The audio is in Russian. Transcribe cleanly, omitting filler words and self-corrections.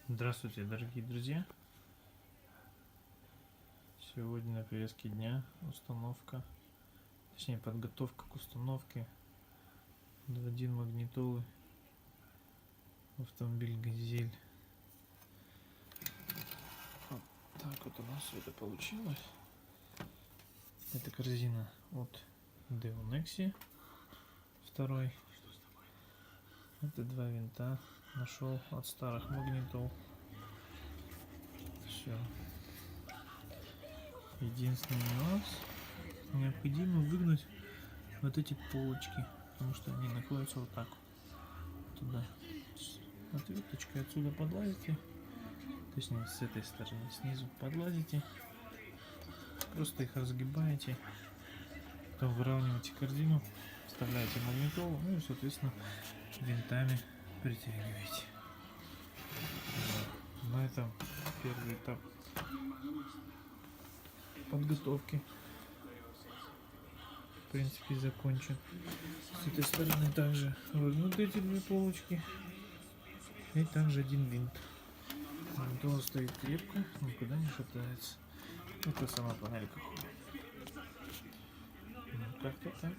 Здравствуйте, дорогие друзья! Сегодня на повестке дня установка, точнее подготовка к установке 2.1 магнитолы в автомобиль «Газель». Вот так вот у нас все это получилось. Это корзина от Deonexi второй. Это два винта нашел от старых магнитол. Все. Единственный нюанс: необходимо выгнуть вот эти полочки, потому что они находятся вот так вот туда. Отверточкой отсюда подлазите, точнее с этой стороны снизу подлазите, просто их разгибаете, потом выравниваете корзину, вставляете магнитолу, ну и соответственно винтами притягиваете. На этом первый этап подготовки в принципе закончен. С этой стороны также выгнуты эти две полочки и также один винт. Магнитола стоит крепко, никуда не шатается. Это сама панелька. Ну, как-то так.